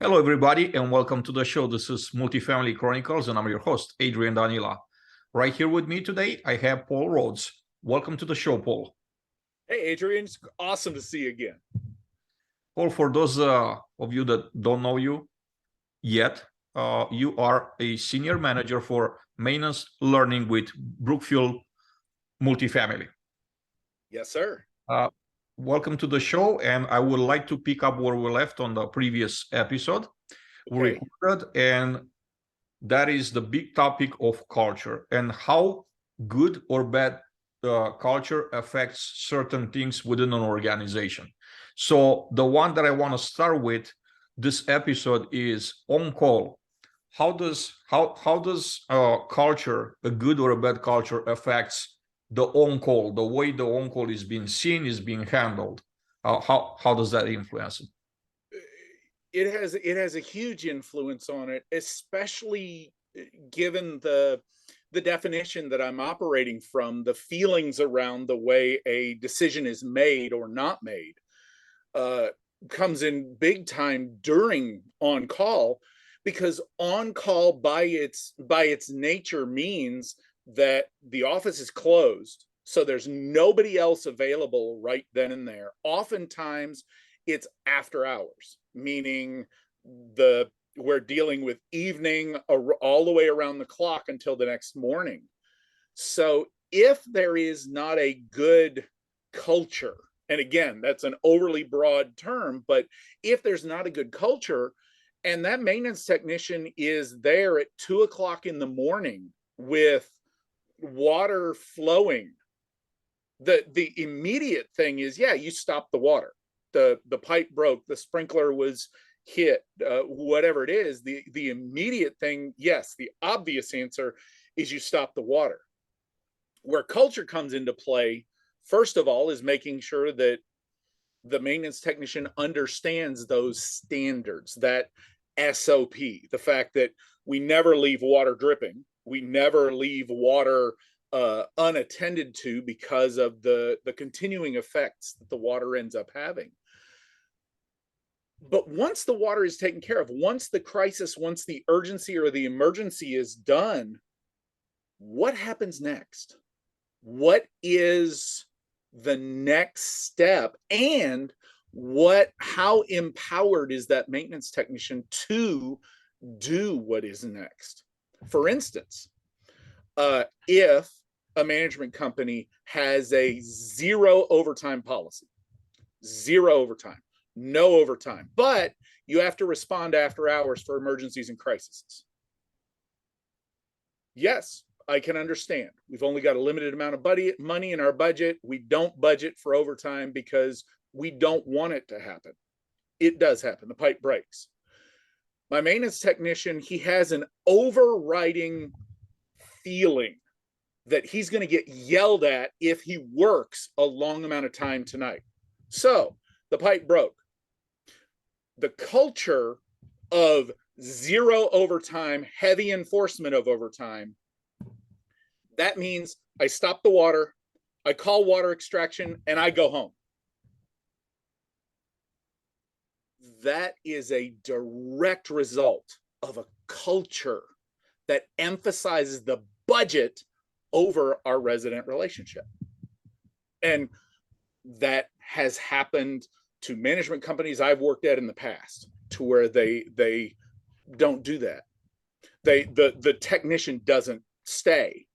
Hello, everybody, and welcome to the show. This is Multifamily Chronicles, and I'm your host, Adrian Danila. Right here with me today, I have Paul Rhodes. Welcome to the show, Paul. Hey, Adrian, it's awesome to see you again. Paul, for those of you that don't know you yet, you are a senior manager for maintenance learning with Brookfield Multifamily. Yes, sir. Welcome to the show, and I would like to pick up where we left on the previous episode. We recorded, and that is the big topic of culture and how good or bad culture affects certain things within an organization. So the one that I want to start with this episode is on call. How does culture, a good or a bad culture, affects the on call, the way the on call is being seen, is being handled? How does that influence it? It has a huge influence on it, especially given the definition that I'm operating from, the feelings around the way a decision is made or not made, comes in big time during on call, because on call by its nature means that the office is closed, so there's nobody else available right then and there. Oftentimes it's after hours, meaning we're dealing with evening all the way around the clock until the next morning. So if there is not a good culture, and again, that's an overly broad term, but if there's not a good culture and that maintenance technician is there at 2:00 in the morning with water flowing, the immediate thing is, yeah, you stop the water. The pipe broke, the sprinkler was hit, whatever it is, the immediate thing, yes, the obvious answer is you stop the water. Where culture comes into play, first of all, is making sure that the maintenance technician understands those standards, that SOP, the fact that we never leave water dripping, we never leave water unattended to because of the continuing effects that the water ends up having. But once the water is taken care of, once the crisis, once the urgency or the emergency is done, what happens next? What is the next step? And how empowered is that maintenance technician to do what is next? For instance, if a management company has a zero overtime policy, no overtime, but you have to respond after hours for emergencies and crises. Yes, I can understand. We've only got a limited amount of money in our budget. We don't budget for overtime because we don't want it to happen. It does happen. The pipe breaks. My maintenance technician, he has an overriding feeling that he's going to get yelled at if he works a long amount of time tonight. So the pipe broke. The culture of zero overtime, heavy enforcement of overtime, that means I stop the water, I call water extraction, and I go home. That is a direct result of a culture that emphasizes the budget over our resident relationship. And that has happened to management companies I've worked at in the past, to where they don't do that. The technician doesn't stay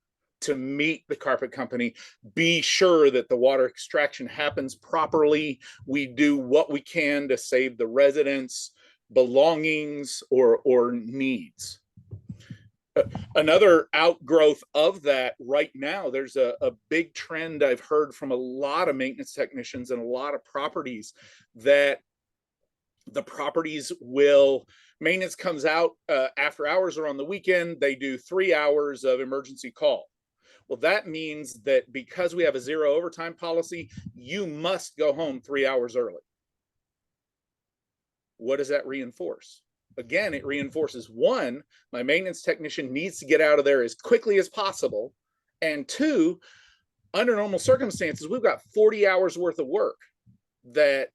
to meet the carpet company, be sure that the water extraction happens properly. We do what we can to save the residents' belongings or needs. Another outgrowth of that right now, there's a big trend I've heard from a lot of maintenance technicians and a lot of properties, that the properties maintenance comes out after hours or on the weekend, they do 3 hours of emergency call. Well, that means that because we have a zero overtime policy, you must go home 3 hours early. What does that reinforce? Again, it reinforces, one, my maintenance technician needs to get out of there as quickly as possible. And two, under normal circumstances, we've got 40 hours worth of work that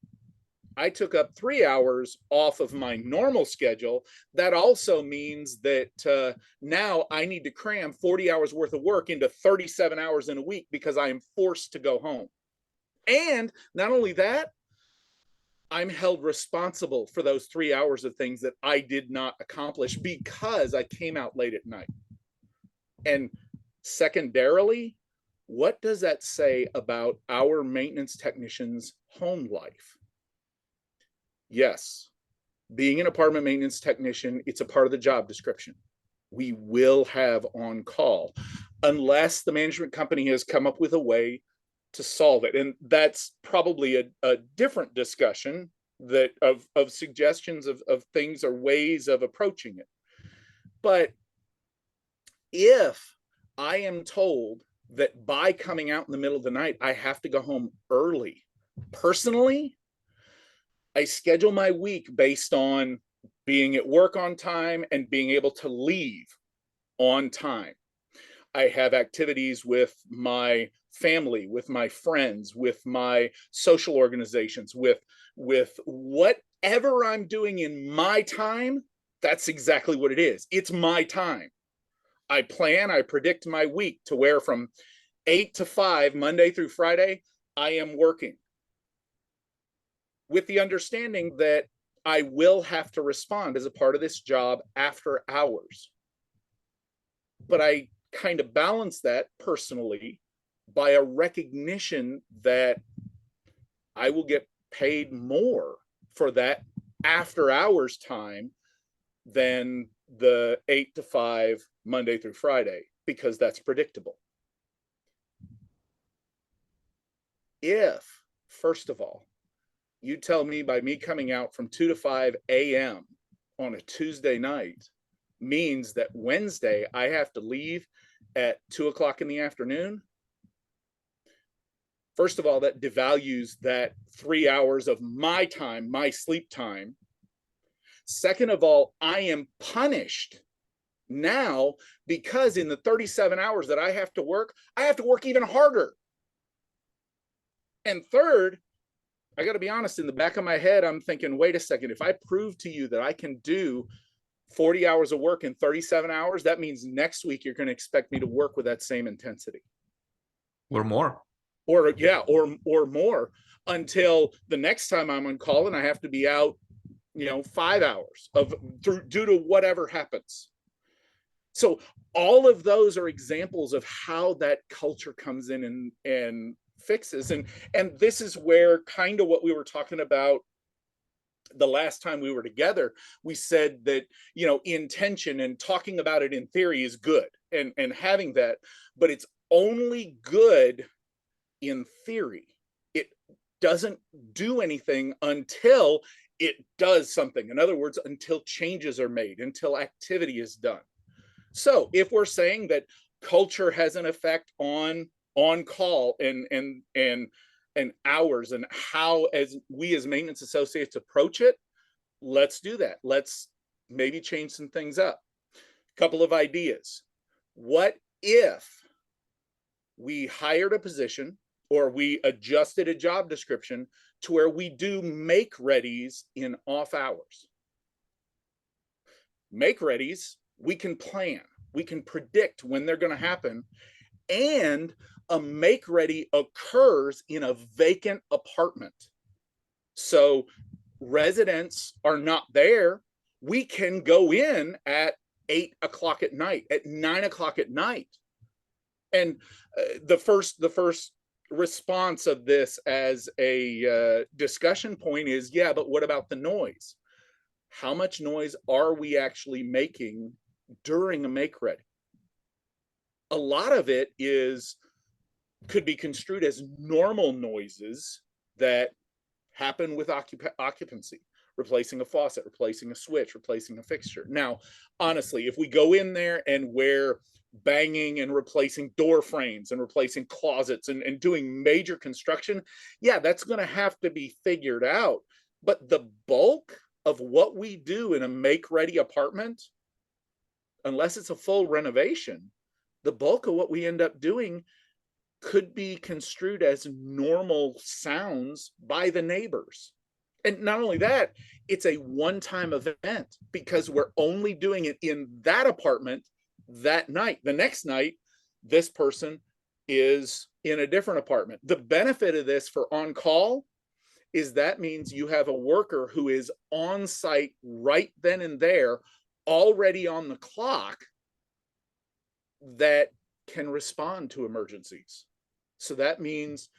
I took up 3 hours off of my normal schedule. That also means that now I need to cram 40 hours worth of work into 37 hours in a week because I am forced to go home. And not only that, I'm held responsible for those 3 hours of things that I did not accomplish because I came out late at night. And secondarily, what does that say about our maintenance technicians' home life? Yes, being an apartment maintenance technician, it's a part of the job description. We will have on call unless the management company has come up with a way to solve it. And that's probably a different discussion that of suggestions of things or ways of approaching it. But if I am told that by coming out in the middle of the night, I have to go home early, personally, I schedule my week based on being at work on time and being able to leave on time. I have activities with my family, with my friends, with my social organizations, with whatever I'm doing in my time. That's exactly what it is. It's my time. I predict my week to where from 8 to 5, Monday through Friday, I am working, with the understanding that I will have to respond as a part of this job after hours. But I kind of balance that personally by a recognition that I will get paid more for that after hours time than the 8 to 5 Monday through Friday, because that's predictable. If, first of all, you tell me by me coming out from 2 to 5 a.m. on a Tuesday night means that Wednesday I have to leave at 2 o'clock in the afternoon, first of all, that devalues that 3 hours of my time, my sleep time. Second of all, I am punished now because in the 37 hours that I have to work even harder. And third, I got to be honest, in the back of my head, I'm thinking, wait a second, if I prove to you that I can do 40 hours of work in 37 hours, that means next week you're going to expect me to work with that same intensity. Or more. Or more, until the next time I'm on call and I have to be out, 5 hours due to whatever happens. So all of those are examples of how that culture comes in and fixes. And this is where kind of what we were talking about the last time we were together. We said that, intention and talking about it in theory is good, and having that, but it's only good in theory. It doesn't do anything until it does something. In other words, until changes are made, until activity is done. So if we're saying that culture has an effect on call and hours and how as we as maintenance associates approach it, let's do that. Let's maybe change some things up. A couple of ideas. What if we hired a position or we adjusted a job description to where we do make readies in off hours? Make readies, we can plan, we can predict when they're going to happen, and a make ready occurs in a vacant apartment. So residents are not there. We can go in at 8 o'clock at night, at 9 o'clock at night. And the first response of this as a discussion point is, yeah, but what about the noise? How much noise are we actually making during a make ready? A lot of it could be construed as normal noises that happen with occupancy, replacing a faucet, replacing a switch, replacing a fixture. Now, honestly, if we go in there and we're banging and replacing door frames and replacing closets and doing major construction, yeah, that's going to have to be figured out. But the bulk of what we do in a make-ready apartment, unless it's a full renovation, the bulk of what we end up doing could be construed as normal sounds by the neighbors. And not only that, it's a one-time event because we're only doing it in that apartment that night. The next night, this person is in a different apartment. The benefit of this for on-call is that means you have a worker who is on site right then and there, already on the clock, that can respond to emergencies. So that means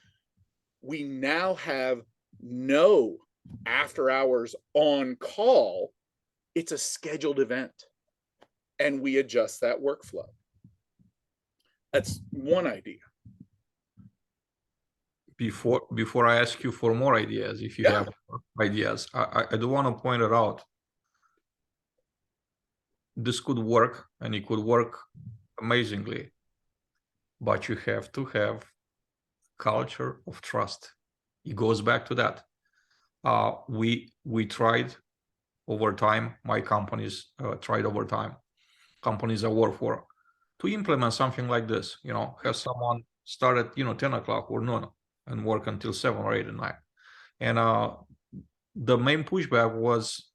we now have no after hours on call. It's a scheduled event, and we adjust that workflow. That's one idea. Before I ask you for more ideas, if you have ideas, I do want to point it out. This could work, and it could work amazingly, but you have to have culture of trust. It goes back to that. We tried over time. My companies tried over time. Companies I work for to implement something like this. Have someone start at 10 o'clock or noon and work until 7 or 8 at night. And the main pushback was,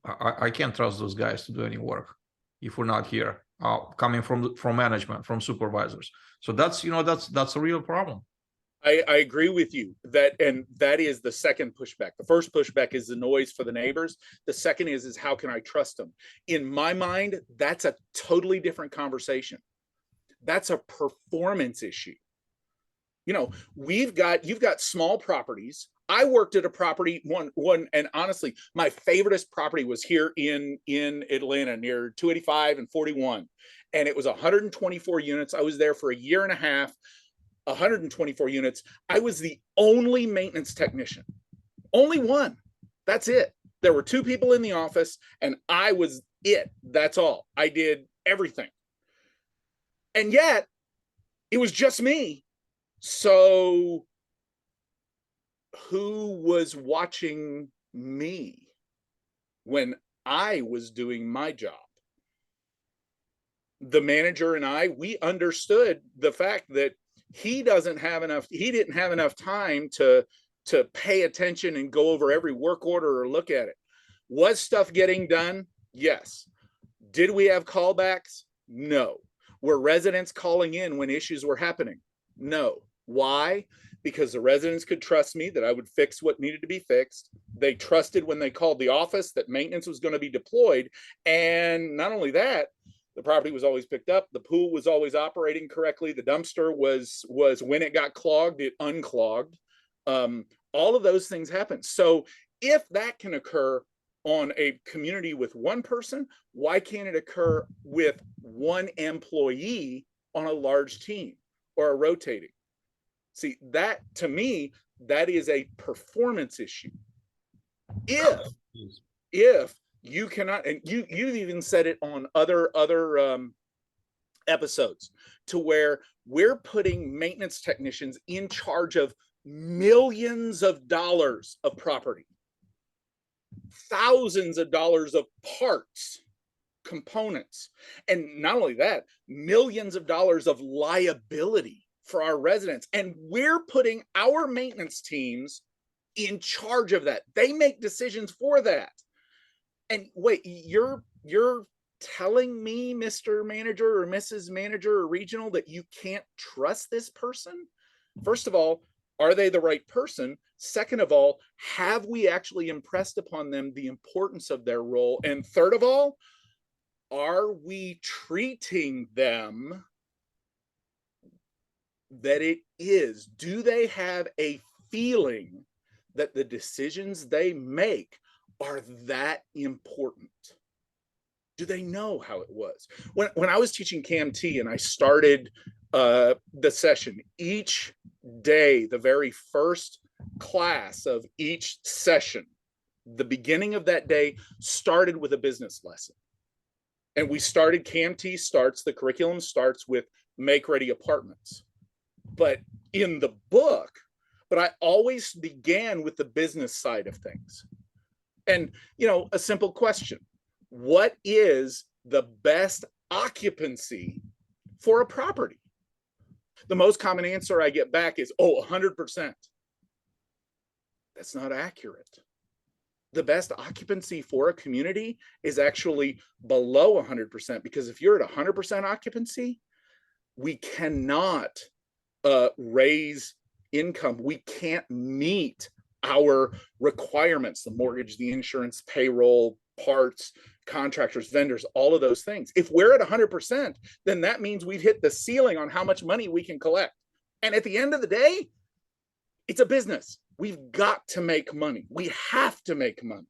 I can't trust those guys to do any work if we're not here. Coming from management, from supervisors. So that's a real problem. I agree with you and that is the second pushback. The first pushback is the noise for the neighbors. The second is how can I trust them? In my mind, that's a totally different conversation. That's a performance issue. You've got small properties. I worked at a property one, and honestly, my favoriteest property was here in Atlanta near 285 and 41. And it was 124 units. I was there for a year and a half. 124 units. I was the only maintenance technician. Only one. That's it. There were 2 people in the office, and I was it. That's all. I did everything. And yet, it was just me. So, who was watching me when I was doing my job? The manager and we understood the fact that he didn't have enough time to pay attention and go over every work order or look at it. Was stuff getting done? Yes. Did we have callbacks? No. Were residents calling in when issues were happening? No. Why? Because the residents could trust me that I would fix what needed to be fixed. They trusted when they called the office that maintenance was going to be deployed. And not only that, the property was always picked up. The pool was always operating correctly. The dumpster was when it got clogged, it unclogged. All of those things happen. So if that can occur on a community with one person, why can't it occur with one employee on a large team or a rotating? See, that to me, that is a performance issue. If you cannot, and you've even said it on other episodes, to where we're putting maintenance technicians in charge of millions of dollars of property, thousands of dollars of parts, components, and not only that, millions of dollars of liability for our residents. And we're putting our maintenance teams in charge of that. They make decisions for that. And wait, you're telling me, Mr. Manager or Mrs. Manager or Regional, that you can't trust this person? First of all, are they the right person? Second of all, have we actually impressed upon them the importance of their role? And third of all, are we treating them that it is? Do they have a feeling that the decisions they make are that important? Do they know how it was? When I was teaching CAMT and I started the session, each day, the very first class of each session, the beginning of that day started with a business lesson. And we started, CAMT starts, the curriculum starts with make ready apartments. But in the book, but I always began with the business side of things. And, a simple question: what is the best occupancy for a property? The most common answer I get back is, 100%. That's not accurate. The best occupancy for a community is actually below 100%, because if you're at 100% occupancy, we cannot raise income. We can't meet our requirements, the mortgage, the insurance, payroll, parts, contractors, vendors, all of those things. If we're at 100%, then that means we've hit the ceiling on how much money we can collect. And at the end of the day, it's a business. We've got to make money. We have to make money.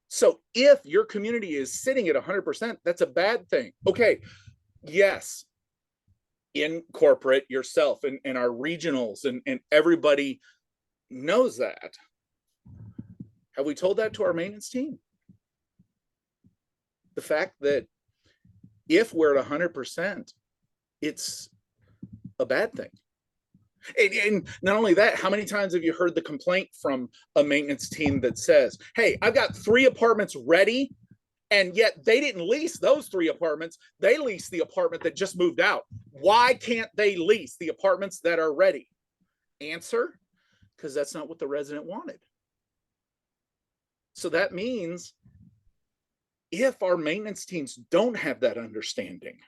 So if your community is sitting at 100%, that's a bad thing. Okay, yes, in corporate, yourself and our regionals and everybody knows that. Have we told that to our maintenance team? The fact that if we're at 100%, it's a bad thing. And not only that, how many times have you heard the complaint from a maintenance team that says, hey, I've got 3 apartments ready, and yet they didn't lease those 3 apartments. They leased the apartment that just moved out. Why can't they lease the apartments that are ready? Answer, because that's not what the resident wanted. So that means if our maintenance teams don't have that understanding,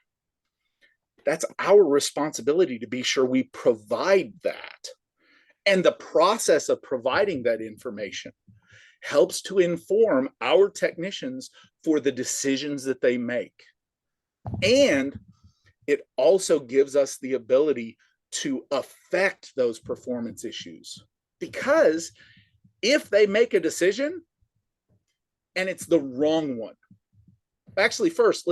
that's our responsibility to be sure we provide that. And the process of providing that information helps to inform our technicians for the decisions that they make. And it also gives us the ability to affect those performance issues. Because if they make a decision and it's the wrong one, actually, first,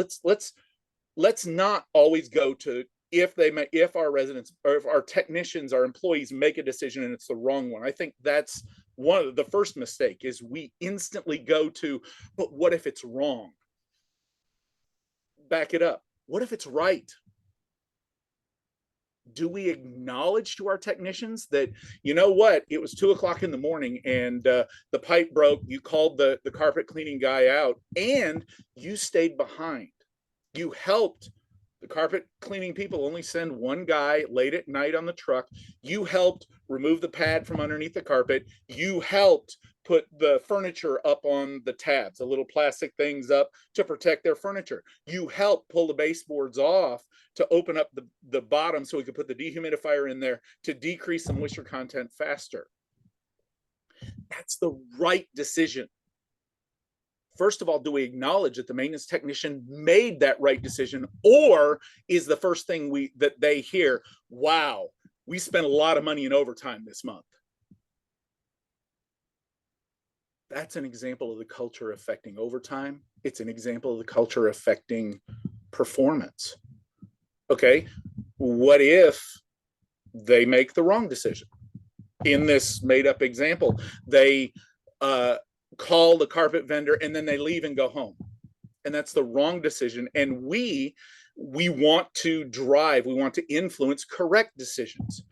let's not always go to if our residents or if our technicians, our employees make a decision and it's the wrong one. I think that's one of the first mistake is we instantly go to, but what if it's wrong? Back it up. What if it's right? Do we acknowledge to our technicians that, you know what, it was 2 o'clock in the morning and the pipe broke, you called the carpet cleaning guy out and you stayed behind. You helped the carpet cleaning people only send one guy late at night on the truck. You helped remove the pad from underneath the carpet. You helped put the furniture up on the tabs, the little plastic things up to protect their furniture. You helped pull the baseboards off to open up the bottom so we could put the dehumidifier in there to decrease the moisture content faster. That's the right decision. First of all, do we acknowledge that the maintenance technician made that right decision, or is the first thing that they hear, wow, we spent a lot of money in overtime this month? That's an example of the culture affecting overtime. It's an example of the culture affecting performance. Okay, what if they make the wrong decision? In this made up example, they call the carpet vendor and then they leave and go home, and that's the wrong decision. And we want to drive, we want to influence correct decisions.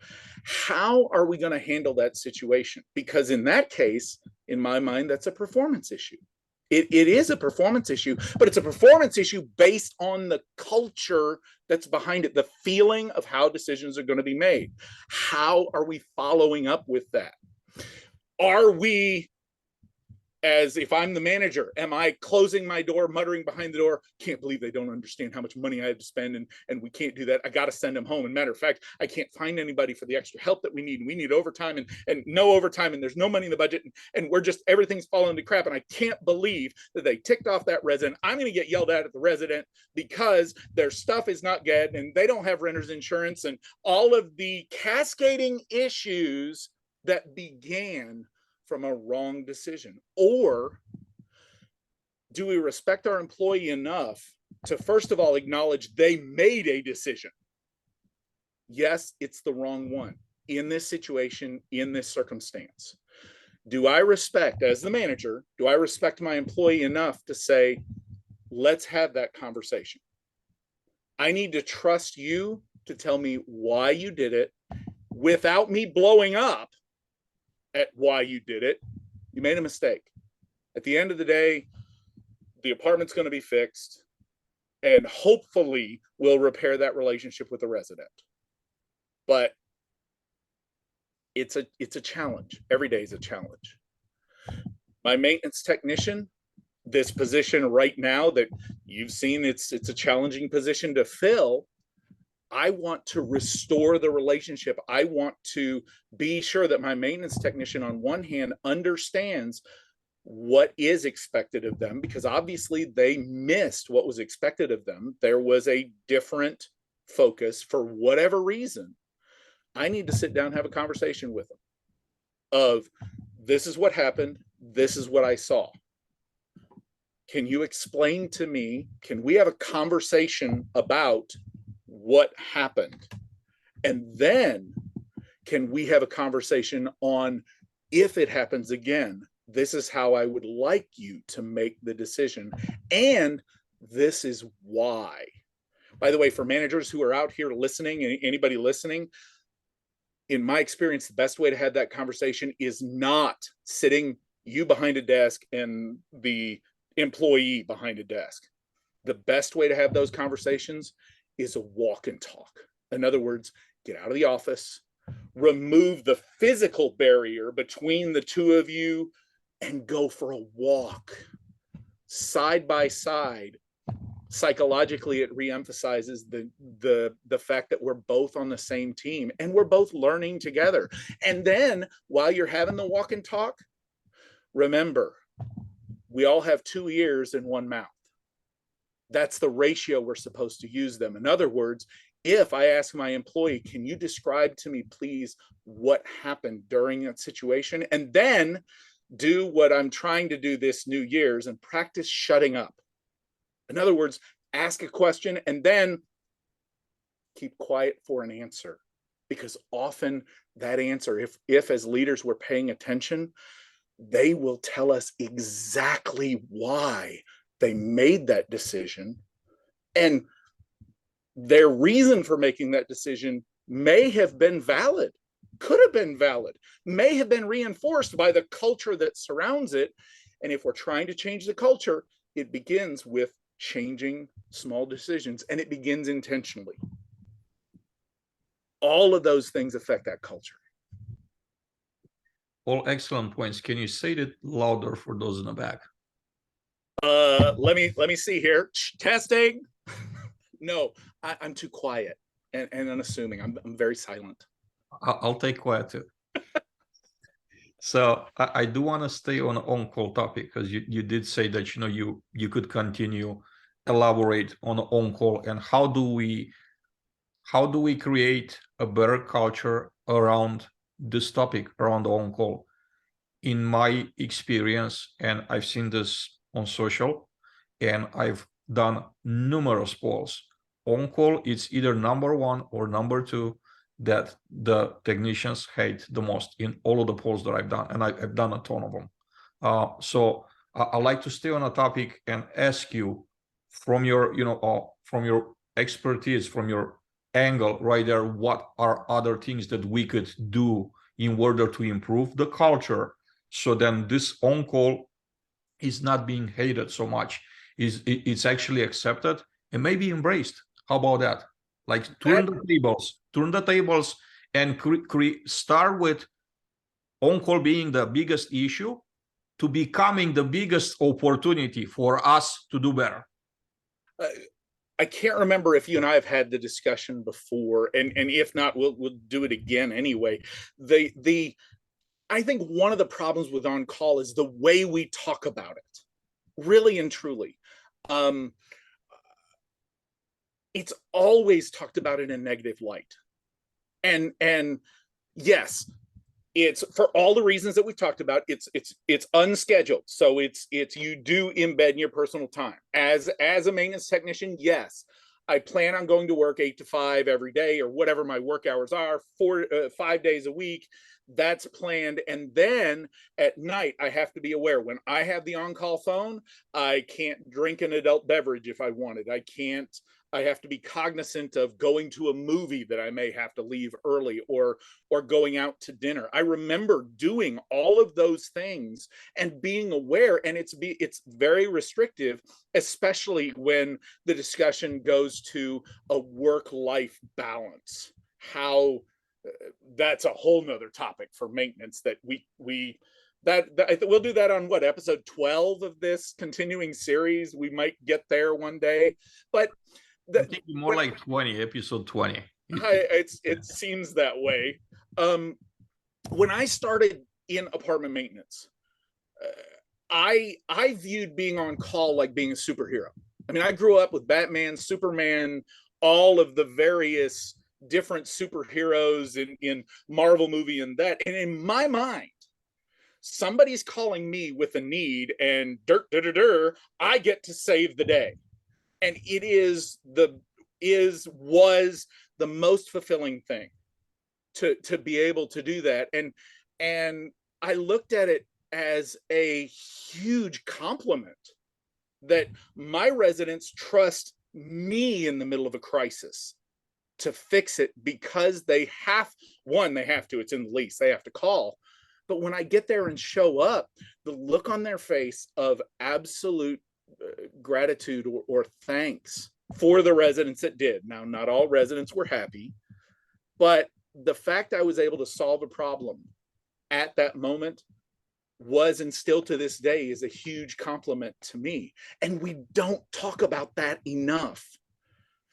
How are we going to handle that situation? Because in that case, in my mind, that's a performance issue. It is a performance issue, but it's a performance issue based on the culture that's behind it, the feeling of how decisions are going to be made. How are we following up with that? Are we, as if I'm the manager, am I closing my door, muttering behind the door, can't believe they don't understand how much money I have to spend and we can't do that. I got to send them home. And matter of fact, I can't find anybody for the extra help that we need. We need overtime and no overtime and there's no money in the budget and we're just, everything's falling to crap. And I can't believe that they ticked off that resident. I'm going to get yelled at the resident because their stuff is not good and they don't have renter's insurance and all of the cascading issues that began from a wrong decision. Or do we respect our employee enough to first of all acknowledge they made a decision? Yes, it's the wrong one in this situation, in this circumstance. Do I respect, as the manager, do I respect my employee enough to say, let's have that conversation? I need to trust you to tell me why you did it without me blowing up at why you did it. You made a mistake. At the end of the day, the apartment's going to be fixed and hopefully we'll repair that relationship with the resident. But it's a challenge. Every day is a challenge. My maintenance technician, this position right now that you've seen, it's a challenging position to fill. I want to restore the relationship. I want to be sure that my maintenance technician, on one hand, understands what is expected of them, because obviously they missed what was expected of them. There was a different focus for whatever reason. I need to sit down and have a conversation with them of, this is what happened. This is what I saw. Can you explain to me? Can we have a conversation about what happened? And then can we have a conversation on, if it happens again, this is how I would like you to make the decision. And this is why. By the way, for managers who are out here listening, anybody listening, in my experience, the best way to have that conversation is not sitting you behind a desk and the employee behind a desk. The best way to have those conversations is a walk and talk. In other words, get out of the office, remove the physical barrier between the two of you, and go for a walk side by side. Psychologically, it reemphasizes the fact that we're both on the same team and we're both learning together. And then while you're having the walk and talk, remember, we all have 2 ears and 1 mouth. That's the ratio we're supposed to use them. In other words, if I ask my employee, can you describe to me, please, what happened during that situation? And then do what I'm trying to do this New Year's and practice shutting up. In other words, ask a question and then keep quiet for an answer. Because often that answer, if as leaders we're paying attention, they will tell us exactly why they made that decision. And their reason for making that decision may have been valid, could have been valid, may have been reinforced by the culture that surrounds it. And if we're trying to change the culture, it begins with changing small decisions, and it begins intentionally. All of those things affect that culture. All excellent points. Can you say it louder for those in the back? Let me see here. Testing. No, I'm too quiet and unassuming. I'm very silent. I'll take quiet too. So I do want to stay on on-call topic, because you did say that you could continue elaborate on on-call, and how do we create a better culture around this topic, around on-call. In my experience, and I've seen this on social, and I've done numerous polls, on-call is either number 1 or number 2 that the technicians hate the most in all of the polls that I've done, and I've done a ton of them. So I'd like to stay on a topic and ask you, from your expertise, from your angle right there, what are other things that we could do in order to improve the culture, so then this on-call is not being hated so much, it's actually accepted and maybe embraced. How about that? Like turn the tables and start with on-call being the biggest issue to becoming the biggest opportunity for us to do better. I can't remember if you and I have had the discussion before, and if not, we'll do it again anyway. I think one of the problems with on-call is the way we talk about it, really and truly. It's always talked about in a negative light. And yes, it's for all the reasons that we talked about. It's unscheduled, so it's you do embed in your personal time. As a maintenance technician, yes, I plan on going to work 8 to 5 every day, or whatever my work hours are, 5 days a week. That's planned. And then at night, I have to be aware, when I have the on-call phone, I can't drink an adult beverage if I wanted. I have to be cognizant of going to a movie that I may have to leave early, or going out to dinner. I remember doing all of those things and being aware, and it's very restrictive, especially when the discussion goes to a work-life balance. How that's a whole nother topic for maintenance that we'll do that on what, episode 12 of this continuing series. We might get there one day, but I'm thinking more like 20, episode 20. It seems that way. When I started in apartment maintenance, I viewed being on call like being a superhero. I mean, I grew up with Batman, Superman, all of the various different superheroes in Marvel movie and that. And in my mind, somebody's calling me with a need, and I get to save the day. And it was the most fulfilling thing to be able to do that. And I looked at it as a huge compliment that my residents trust me in the middle of a crisis to fix it, because they have to, it's in the lease, they have to call. But when I get there and show up, the look on their face of absolute gratitude or thanks for the residents that did. Now, not all residents were happy, but the fact I was able to solve a problem at that moment was, and still to this day is, a huge compliment to me. And we don't talk about that enough.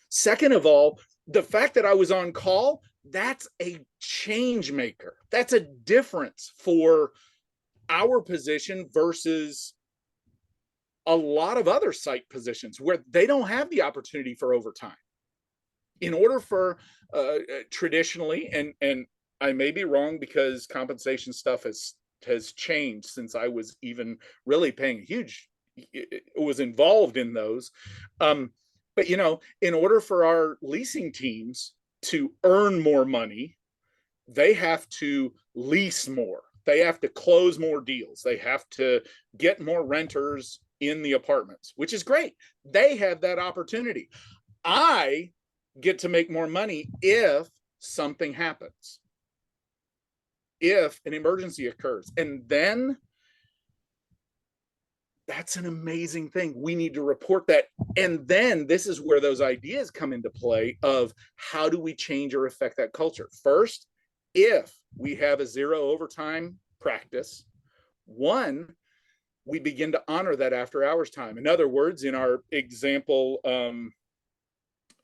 Second of all, the fact that I was on call, that's a change maker. That's a difference for our position versus a lot of other site positions where they don't have the opportunity for overtime. In order for traditionally, and I may be wrong because compensation stuff has changed since I was even really was involved in those. But in order for our leasing teams to earn more money, they have to lease more. They have to close more deals. They have to get more renters in the apartments, which is great. They have that opportunity. I get to make more money if something happens, if an emergency occurs. And then that's an amazing thing. We need to report that. And then this is where those ideas come into play of how do we change or affect that culture? First, if we have a zero overtime practice, we begin to honor that after hours time. In other words, in our example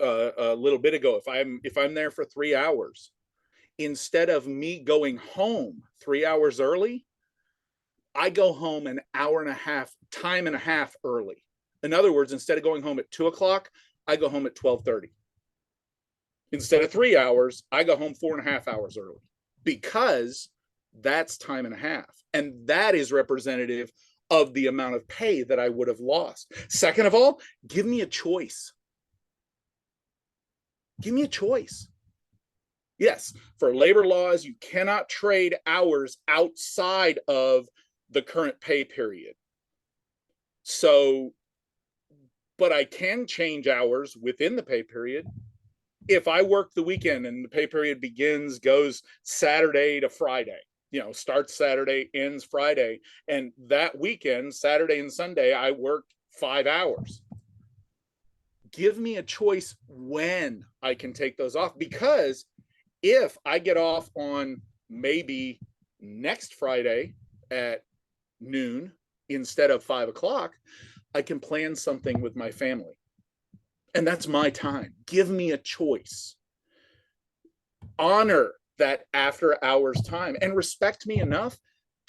a little bit ago, if I'm there for 3 hours, instead of me going home 3 hours early, I go home an hour and a half early. In other words, instead of going home at 2 o'clock, I go home at 12:30. Instead of 3 hours, I go home 4.5 hours early, because that's time and a half. And that is representative of the amount of pay that I would have lost. Second of all, give me a choice. Give me a choice. Yes, for labor laws, you cannot trade hours outside of the current pay period. So, but I can change hours within the pay period. If I work the weekend and the pay period goes Saturday to Friday, starts Saturday, ends Friday, and that weekend, Saturday and Sunday, I work 5 hours. Give me a choice when I can take those off, because if I get off on maybe next Friday at noon instead of 5 o'clock, I can plan something with my family. And that's my time. Give me a choice. Honor that after hours time, and respect me enough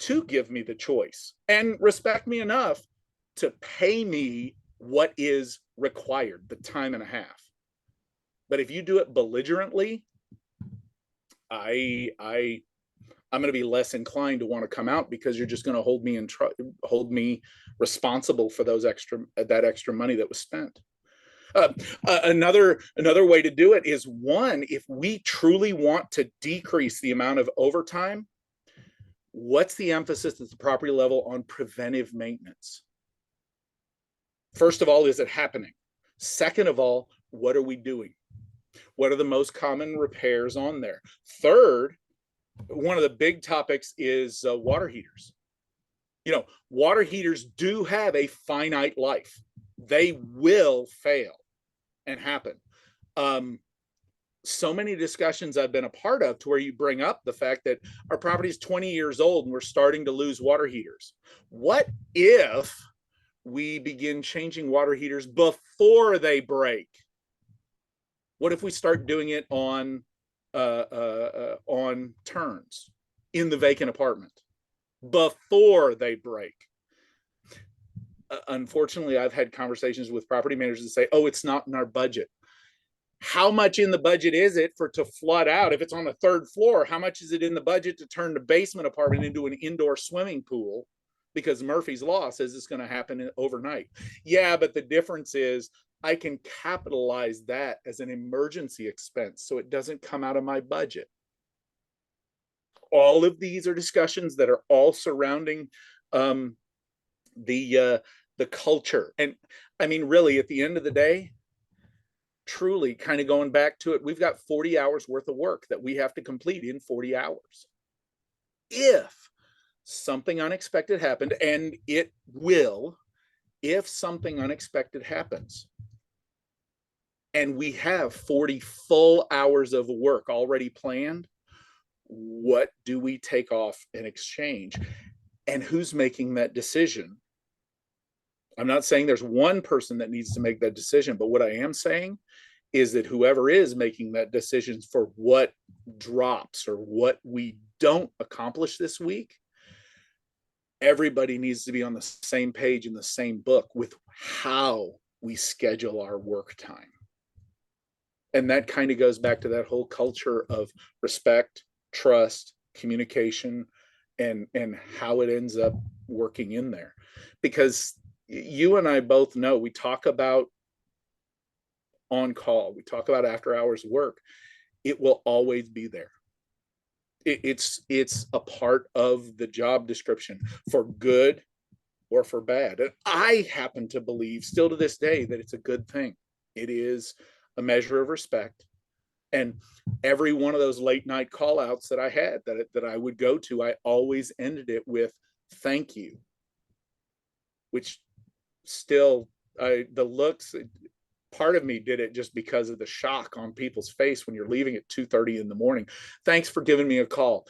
to give me the choice, and respect me enough to pay me what is required, the time and a half. But if you do it belligerently, I'm going to be less inclined to want to come out, because you're just going to hold me responsible for that extra money that was spent. Another way to do it is, if we truly want to decrease the amount of overtime, what's the emphasis at the property level on preventive maintenance? First of all, is it happening? Second of all, what are we doing? What are the most common repairs on there? Third, one of the big topics is water heaters. Water heaters do have a finite life. They will fail and happen. so many discussions I've been a part of to where you bring up the fact that our property is 20 years old and we're starting to lose water heaters. What if we begin changing water heaters before they break? What if we start doing it on turns in the vacant apartment before they break? Unfortunately, I've had conversations with property managers that say, "Oh, it's not in our budget." How much in the budget is it for to flood out? If it's on the third floor, how much is it in the budget to turn the basement apartment into an indoor swimming pool? Because Murphy's Law says it's going to happen overnight. Yeah, but the difference is I can capitalize that as an emergency expense so it doesn't come out of my budget. All of these are discussions that are all surrounding the culture. And I mean, really, at the end of the day, truly kind of going back to it, we've got 40 hours worth of work that we have to complete in 40 hours. If something unexpected happened, and it will, if something unexpected happens, and we have 40 full hours of work already planned, what do we take off in exchange? And who's making that decision? I'm not saying there's one person that needs to make that decision, but what I am saying is that whoever is making that decision for what drops or what we don't accomplish this week, everybody needs to be on the same page in the same book with how we schedule our work time. And that kind of goes back to that whole culture of respect, trust, communication, and how it ends up working in there. Because you and I both know, we talk about on call, we talk about after hours work. It will always be there. It's a part of the job description, for good or for bad. And I happen to believe still to this day that it's a good thing. It is a measure of respect. And every one of those late night call outs that I had that I would go to, I always ended it with thank you, which still, the looks, part of me did it just because of the shock on people's face when you're leaving at 2:30 in the morning. Thanks for giving me a call.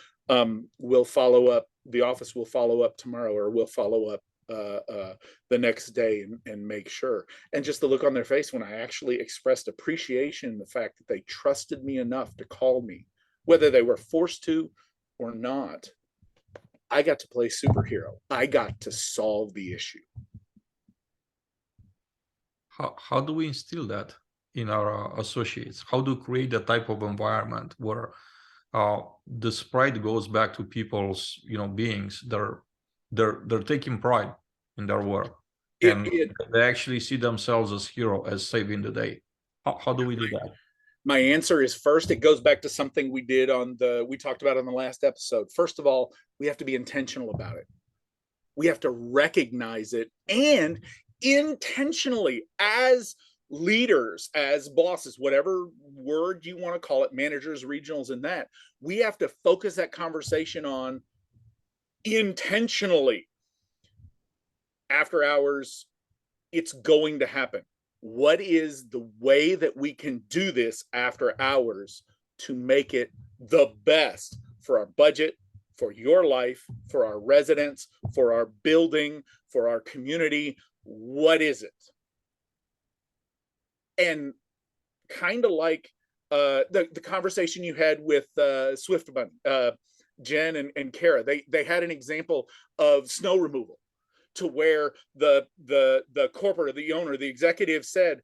We'll follow up. The office will follow up tomorrow, or we'll follow up the next day and make sure. And just the look on their face when I actually expressed appreciation, the fact that they trusted me enough to call me, whether they were forced to or not. I got to play superhero. I got to solve the issue. How do we instill that in our associates? How do we create a type of environment where the sprite goes back to people's beings? They're taking pride in their work, and they actually see themselves as hero, as saving the day. How do we do that? My answer is, first, it goes back to something we talked about on the last episode. First of all, we have to be intentional about it. We have to recognize it, and intentionally, as leaders, as bosses, whatever word you want to call it, managers, regionals, and that, we have to focus that conversation on intentionally. After hours, it's going to happen. What is the way that we can do this after hours to make it the best for our budget, for your life, for our residents, for our building, for our community? What is it? And kind of like the conversation you had with Swift Bunny, Jen and Kara, they had an example of snow removal, to where the corporate, the owner, the executive said,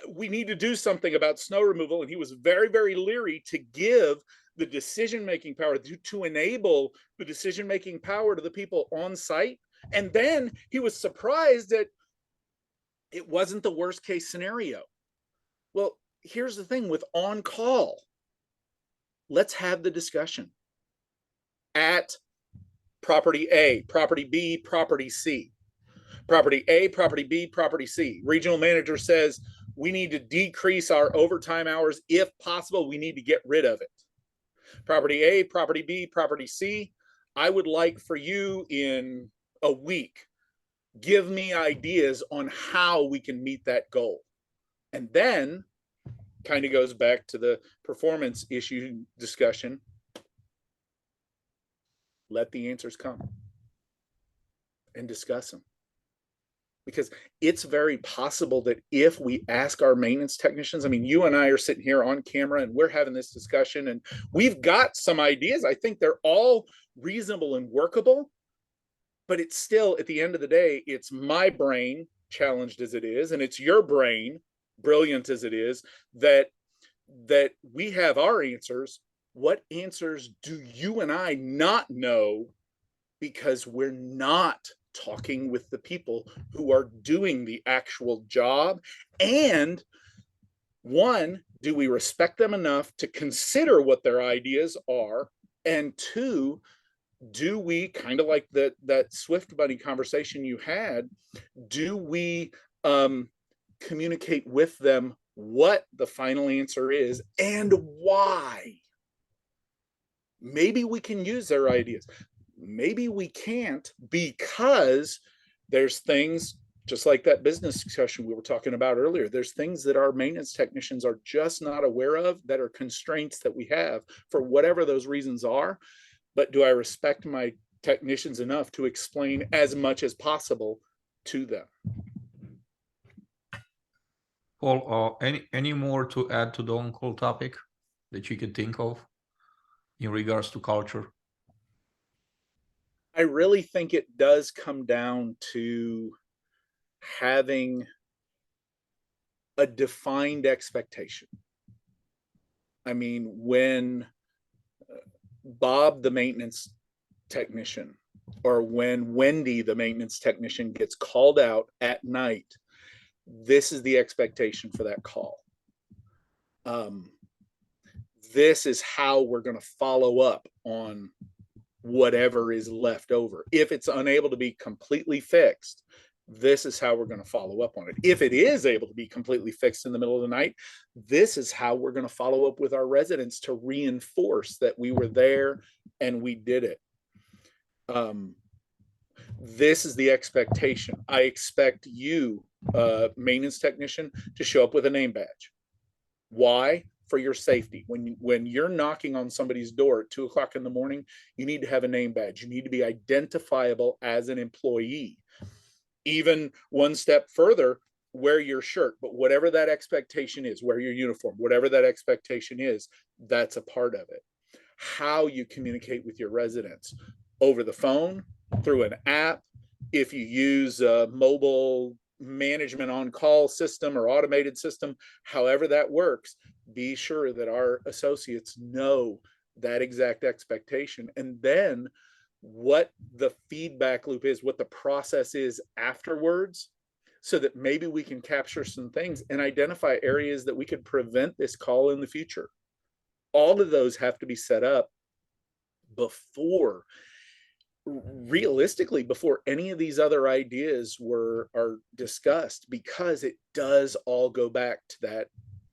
we need to do something about snow removal. And he was very, very leery to give the decision-making power, to enable the decision-making power to the people on site. And then he was surprised that it wasn't the worst case scenario. Well, here's the thing with on call. Let's have the discussion at property A, property B, property C. Property A, property B, property C. Regional manager says, we need to decrease our overtime hours. If possible, we need to get rid of it. Property A, property B, property C. I would like for you in a week, give me ideas on how we can meet that goal. And then kind of goes back to the performance issue discussion. Let the answers come and discuss them. Because it's very possible that if we ask our maintenance technicians, I mean, you and I are sitting here on camera and we're having this discussion and we've got some ideas. I think they're all reasonable and workable, but it's still, at the end of the day, it's my brain, challenged as it is, and it's your brain, brilliant as it is, that we have our answers. What answers do you and I not know because we're not talking with the people who are doing the actual job? And one, do we respect them enough to consider what their ideas are? And two, do we, kind of like that Swift Bunny conversation you had, do we communicate with them what the final answer is and why? Maybe we can use their ideas. Maybe we can't, because there's things, just like that business discussion we were talking about earlier, there's things that our maintenance technicians are just not aware of, that are constraints that we have for whatever those reasons are. But do I respect my technicians enough to explain as much as possible to them? Paul, any more to add to the on-call topic that you could think of in regards to culture? I really think it does come down to having a defined expectation. I mean, when Bob, the maintenance technician, or when Wendy, the maintenance technician, gets called out at night, this is the expectation for that call. This is how we're going to follow up on whatever is left over. If it's unable to be completely fixed, this is how we're going to follow up on it. If it is able to be completely fixed in the middle of the night, this is how we're going to follow up with our residents to reinforce that we were there and we did it. This is the expectation. I expect you, maintenance technician, to show up with a name badge. Why? For your safety. When you're knocking on somebody's door at 2 o'clock in the morning, you need to have a name badge. You need to be identifiable as an employee. Even one step further, wear your shirt, but whatever that expectation is, wear your uniform, whatever that expectation is, that's a part of it. How you communicate with your residents, over the phone, through an app, if you use a mobile management on-call system or automated system, however that works, be sure that our associates know that exact expectation. And then what the feedback loop is, what the process is afterwards, so that maybe we can capture some things and identify areas that we could prevent this call in the future. All of those have to be set up before, realistically, before any of these other ideas are discussed, because it does all go back to that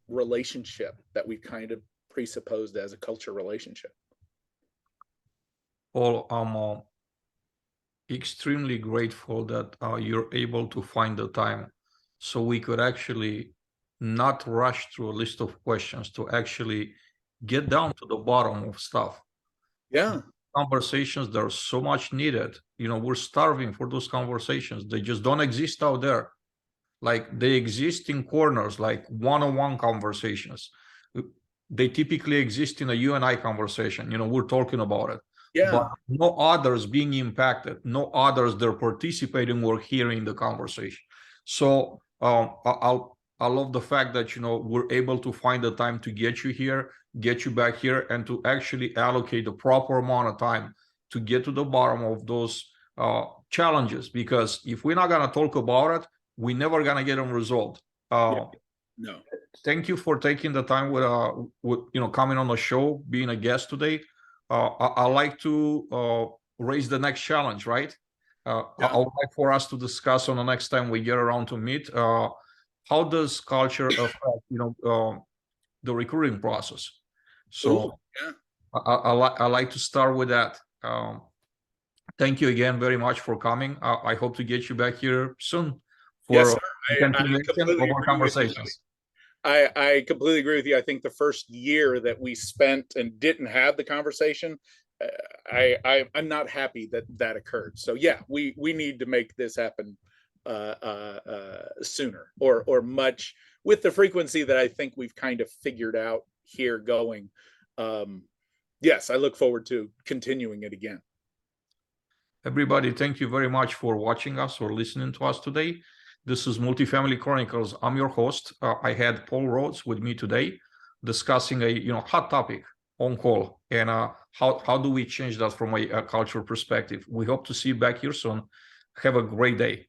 relationship that we've kind of presupposed as a culture relationship. Paul, I'm extremely grateful that you're able to find the time so we could actually not rush through a list of questions, to actually get down to the bottom of stuff. Yeah. Conversations that are so much needed. You know, we're starving for those conversations. They just don't exist out there. Like, they exist in corners, like one-on-one conversations. They typically exist in a you and I conversation. You know, we're talking about it. Yeah. But no others being impacted, no others they're participating or hearing the conversation. So I love the fact that, you know, we're able to find the time to get you here, get you back here, and to actually allocate the proper amount of time to get to the bottom of those challenges. Because if we're not going to talk about it, we're never going to get them resolved. No. Thank you for taking the time with you know, coming on the show, being a guest today. I like to raise the next challenge, right? I would like for us to discuss on the next time we get around to meet. How does culture affect, you know, the recruiting process? So I like to start with that. Thank you again very much for coming. I hope to get you back here soon for continuation of our conversations. I completely agree with you. I think the first year that we spent and didn't have the conversation, I'm not happy that that occurred. So yeah, we need to make this happen sooner, or much, with the frequency that I think we've kind of figured out here going. Yes, I look forward to continuing it again. Everybody, thank you very much for watching us or listening to us today. This is Multifamily Chronicles. I'm your host. I had Paul Rhodes with me today, discussing a hot topic, on call, and how do we change that from a cultural perspective. We hope to see you back here soon. Have a great day.